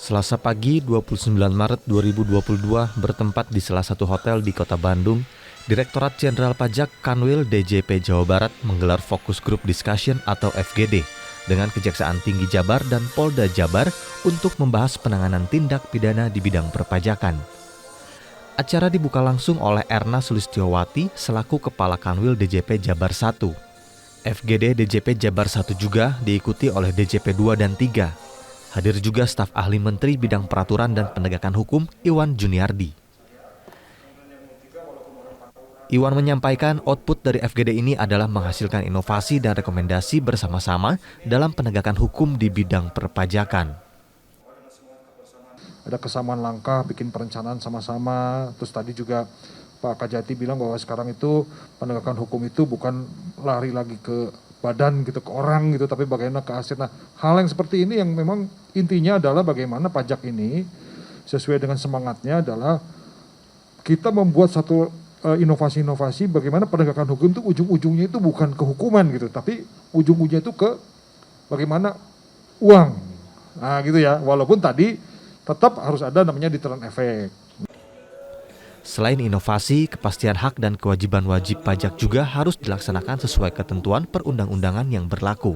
Selasa pagi 29 Maret 2022 bertempat di salah satu hotel di Kota Bandung, Direktorat Jenderal Pajak Kanwil DJP Jawa Barat menggelar Fokus Group Discussion atau FGD dengan Kejaksaan Tinggi Jabar dan Polda Jabar untuk membahas penanganan tindak pidana di bidang perpajakan. Acara dibuka langsung oleh Erna Sulistiowati selaku Kepala Kanwil DJP Jabar 1. FGD DJP Jabar 1 juga diikuti oleh DJP 2 dan 3. Hadir juga staf ahli Menteri Bidang Peraturan dan Penegakan Hukum Iwan Juniardi. Iwan menyampaikan output dari FGD ini adalah menghasilkan inovasi dan rekomendasi bersama-sama dalam penegakan hukum di bidang perpajakan. Ada kesamaan langkah, bikin perencanaan sama-sama. Terus tadi juga Pak Kajati bilang bahwa sekarang itu penegakan hukum itu bukan lari lagi ke badan gitu, ke orang gitu, tapi bagaimana ke aset. Nah, hal yang seperti ini yang memang intinya adalah bagaimana pajak ini sesuai dengan semangatnya adalah kita membuat satu inovasi-inovasi bagaimana penegakan hukum itu ujung-ujungnya itu bukan ke hukuman gitu, tapi ujung-ujungnya itu ke bagaimana uang. Nah gitu ya, walaupun tadi tetap harus ada namanya deterrent effect. Selain inovasi, kepastian hak dan kewajiban wajib pajak juga harus dilaksanakan sesuai ketentuan perundang-undangan yang berlaku.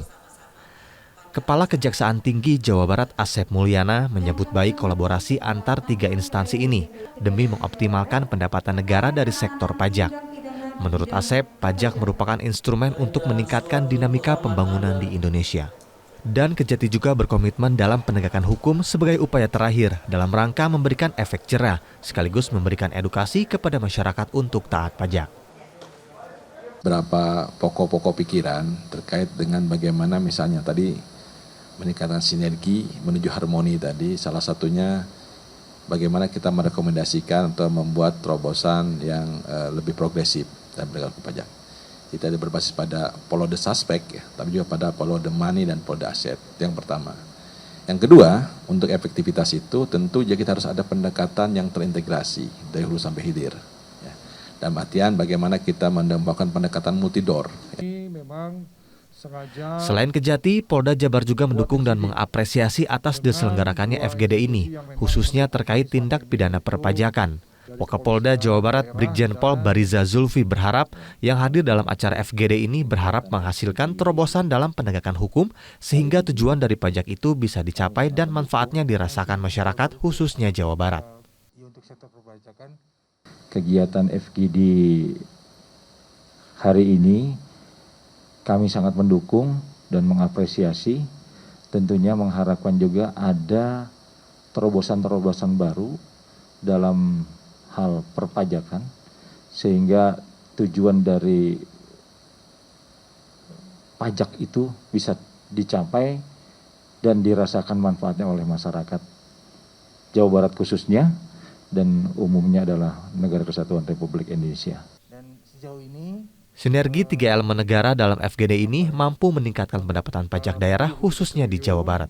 Kepala Kejaksaan Tinggi Jawa Barat Asep Mulyana menyebut baik kolaborasi antar tiga instansi ini demi mengoptimalkan pendapatan negara dari sektor pajak. Menurut Asep, pajak merupakan instrumen untuk meningkatkan dinamika pembangunan di Indonesia. Dan Kejati juga berkomitmen dalam penegakan hukum sebagai upaya terakhir dalam rangka memberikan efek jerah sekaligus memberikan edukasi kepada masyarakat untuk taat pajak. Berapa pokok-pokok pikiran terkait dengan bagaimana misalnya tadi meningkatkan sinergi menuju harmoni tadi, salah satunya bagaimana kita merekomendasikan atau membuat terobosan yang lebih progresif dalam penegakan pajak. Kita ada berbasis pada follow the suspect, ya, tapi juga pada follow the money dan follow the asset. Itu yang pertama. Yang kedua, untuk efektivitas itu tentu juga kita harus ada pendekatan yang terintegrasi dari hulu sampai hilir. Ya. Dalam artian bagaimana kita mendapatkan pendekatan multidor. Ini memang sengaja. Selain Kejati, Polda Jabar juga mendukung dan mengapresiasi atas diselenggarakannya FGD ini, khususnya terkait tindak pidana perpajakan. Wakapolda Jawa Barat Brigjen Pol Bariza Zulfi berharap yang hadir dalam acara FGD ini berharap menghasilkan terobosan dalam penegakan hukum sehingga tujuan dari pajak itu bisa dicapai dan manfaatnya dirasakan masyarakat khususnya Jawa Barat. Kegiatan FGD hari ini kami sangat mendukung dan mengapresiasi, tentunya mengharapkan juga ada terobosan-terobosan baru dalam hal perpajakan sehingga tujuan dari pajak itu bisa dicapai dan dirasakan manfaatnya oleh masyarakat Jawa Barat khususnya dan umumnya adalah Negara Kesatuan Republik Indonesia. Dan sejauh ini Sinergi tiga elemen negara dalam FGD ini mampu meningkatkan pendapatan pajak daerah khususnya di Jawa Barat.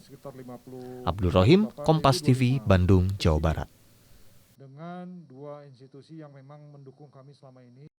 Abdul Rohim, Kompas TV, Bandung, Jawa Barat. dengan dua institusi yang memang mendukung kami selama ini.